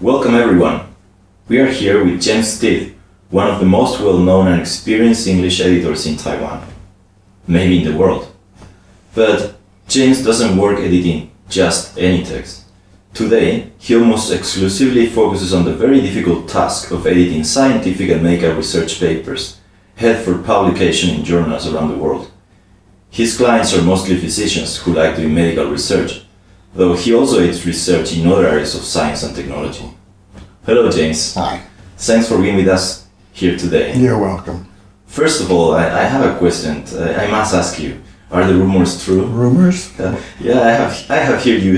Welcome everyone. We are here with Steed, one of the most well-known and experienced English editors in Taiwan, maybe in the world. But James doesn't work editing just any text. Today, he almost exclusively focuses on the very difficult task of editing scientific and medical research papers, headed for publication in journals around the world. His clients are mostly physicians who like doing medical research, though he also edits research in other areas of science and technology. Hello, James. Hi. Thanks for being with us here today. You're welcome. First of all, I have a question. I must ask you, are the rumors true? Rumors? Yeah, I have here you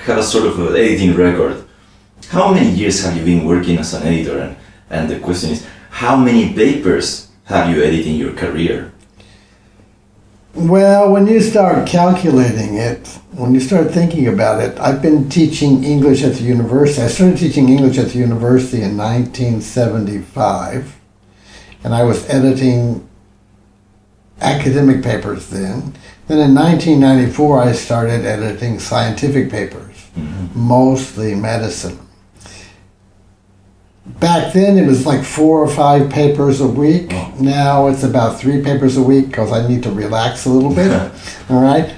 have a sort of an editing record. How many years have you been working as an editor? And the question is, how many papers have you edited in your career? Well, when you start calculating it, when you start thinking about it, I've been teaching English at the university. I started teaching English at the university in 1975, and I was editing academic papers then. Then in 1994, I started editing scientific papers, mostly medicine. Back then, it was like 4 or 5 papers a week. Oh. Now it's about 3 papers a week because I need to relax a little bit. All right.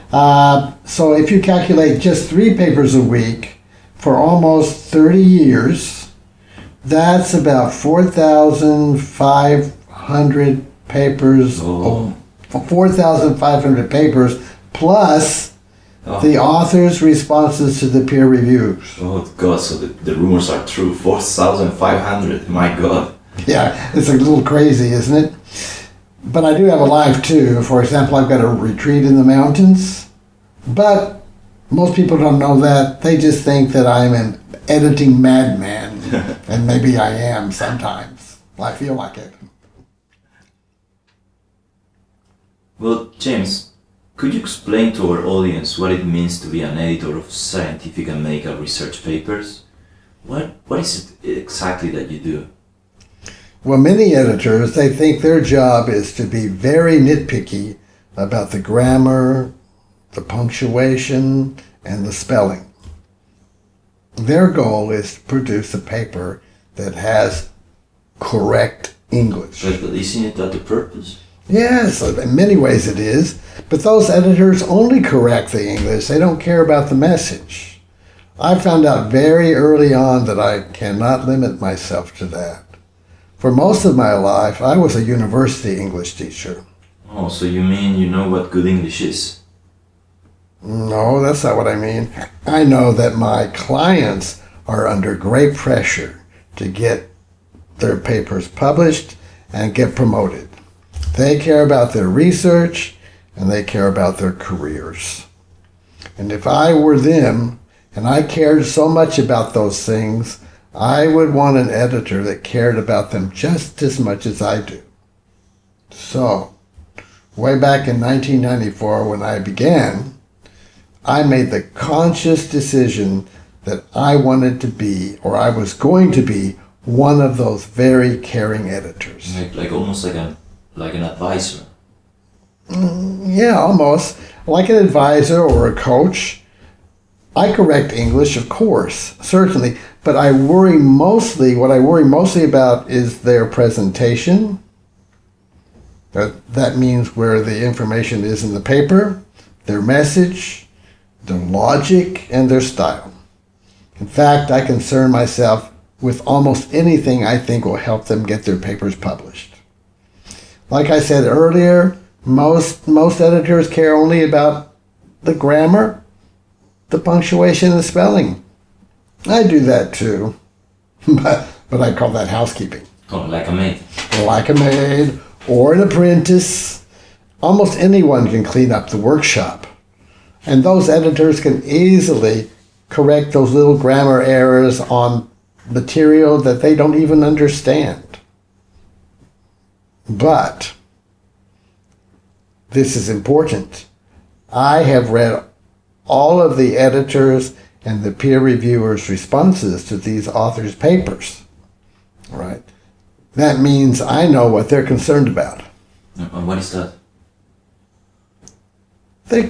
So if you calculate just 3 papers a week for almost 30 years, that's about 4,500 papers. Oh. 4,500 papers plus the author's responses to the peer reviews. Oh God, so the rumors are true. 4,500, my God. Yeah, it's a little crazy, isn't it? But I do have a life too. For example, I've got a retreat in the mountains. But most people don't know that. They just think that I'm an editing madman. And maybe I am sometimes. I feel like it. Well, James, could you explain to our audience what it means to be an editor of scientific and medical research papers? What is it exactly that you do? Well, many editors, they think their job is to be very nitpicky about the grammar, the punctuation, and the spelling. Their goal is to produce a paper that has correct English. But isn't that the purpose? Yes, in many ways it is. But those editors only correct the English. They don't care about the message. I found out very early on that I cannot limit myself to that. For most of my life, I was a university English teacher. Oh, so you mean you know what good English is? No, that's not what I mean. I know that my clients are under great pressure to get their papers published and get promoted. They care about their research and they care about their careers. And if I were them and I cared so much about those things, I would want an editor that cared about them just as much as I do. So, way back in 1994 when I began, I made the conscious decision that I wanted to be, or I was going to be, one of those very caring editors. Like almost like an advisor. Yeah, almost. Like an advisor or a coach. I correct English, of course, certainly, but what I worry mostly about is their presentation. That means where the information is in the paper, their message, their logic, and their style. In fact, I concern myself with almost anything I think will help them get their papers published. Like I said earlier, most editors care only about the grammar, the punctuation, and the spelling. I do that too, but I call that housekeeping. Oh, like a maid. Like a maid or an apprentice. Almost anyone can clean up the workshop. And those editors can easily correct those little grammar errors on material that they don't even understand. But this is important. I have read all of the editors and the peer reviewers' responses to these authors' papers. All right? That means I know what they're concerned about. And what is that? They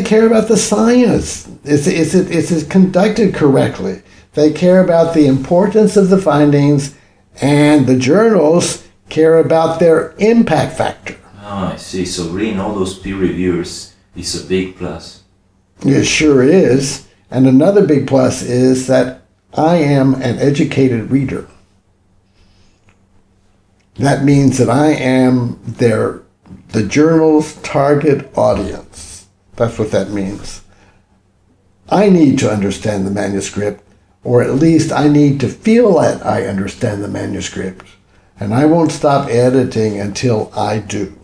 care about the science. Is it conducted correctly? They care about the importance of the findings, and the journals care about their impact factor. Oh, I see. So reading all those peer reviewers is a big plus. It sure is. And another big plus is that I am an educated reader. That means that I am the journal's target audience. That's what that means. I need to understand the manuscript, or at least I need to feel that I understand the manuscript. And I won't stop editing until I do.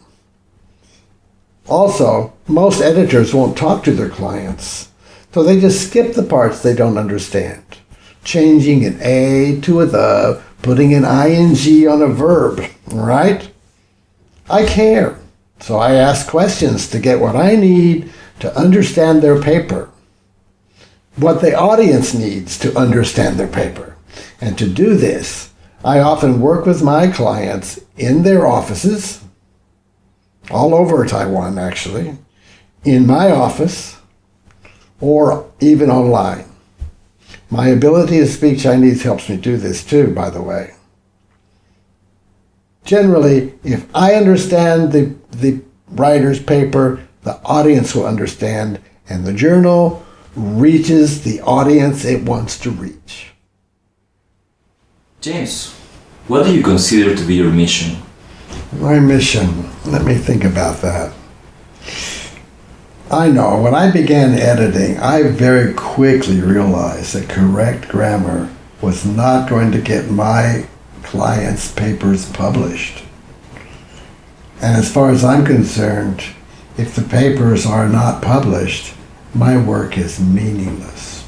Also, most editors won't talk to their clients, so they just skip the parts they don't understand, changing an A to a the, putting an ing on a verb, right? I care, so I ask questions to get what I need to understand their paper, what the audience needs to understand their paper. And to do this, I often work with my clients in their offices, all over Taiwan actually, in my office, or even online. My ability to speak Chinese helps me do this too, by the way. Generally, if I understand the writer's paper, the audience will understand, and the journal reaches the audience it wants to reach. James, what do you consider to be your mission? My mission, let me think about that. I know, when I began editing, I very quickly realized that correct grammar was not going to get my clients' papers published. And as far as I'm concerned, if the papers are not published, my work is meaningless.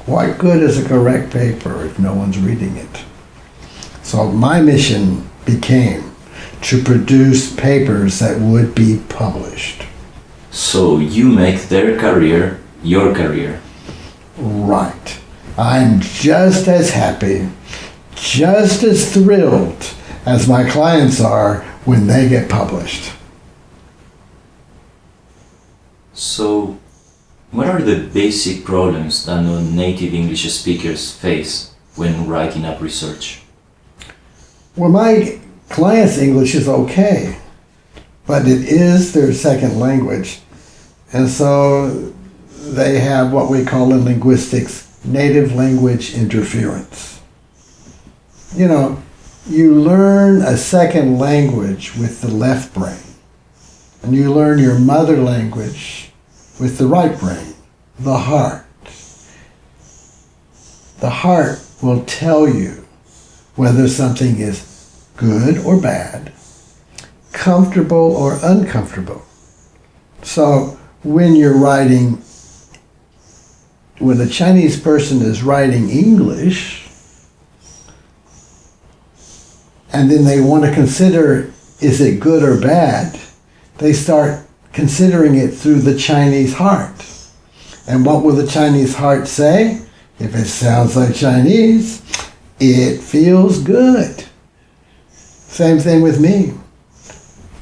What good is a correct paper if no one's reading it? So my mission became to produce papers that would be published. So you make their career your career. Right. I'm just as happy, just as thrilled as my clients are when they get published. So, what are the basic problems that non-native English speakers face when writing up research? Well, my clients' English is okay, but it is their second language. And so they have what we call in linguistics native language interference. You know, you learn a second language with the left brain, and you learn your mother language with the right brain, the heart. The heart will tell you whether something is good or bad, comfortable or uncomfortable. So when you're writing, when a Chinese person is writing English, and then they want to consider, is it good or bad, they start considering it through the Chinese heart. And what will the Chinese heart say? If it sounds like Chinese, it feels good. Same thing with me.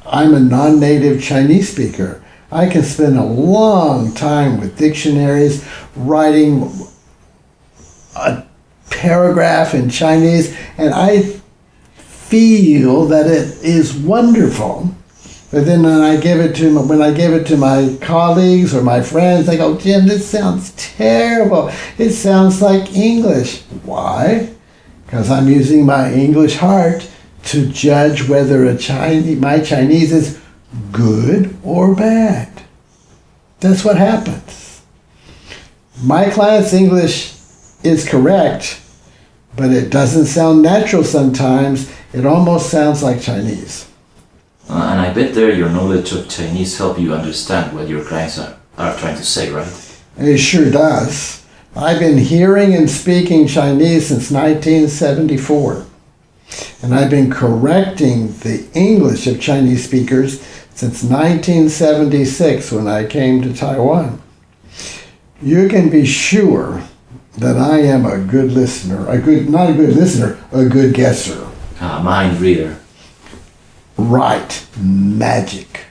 I'm a non-native Chinese speaker. I can spend a long time with dictionaries, writing a paragraph in Chinese, and I feel that it is wonderful. But then when I give it to my colleagues or my friends, they go, "Jim, this sounds terrible. It sounds like English." Why? Because I'm using my English heart to judge whether my Chinese is good or bad. That's what happens. My client's English is correct, but it doesn't sound natural sometimes. It almost sounds like Chinese. And I bet there your knowledge of Chinese help you understand what your clients are trying to say, right? It sure does. I've been hearing and speaking Chinese since 1974. And I've been correcting the English of Chinese speakers since 1976 when I came to Taiwan. You can be sure that I am a good listener, not a good listener, a good guesser. Mind reader. Right. Magic.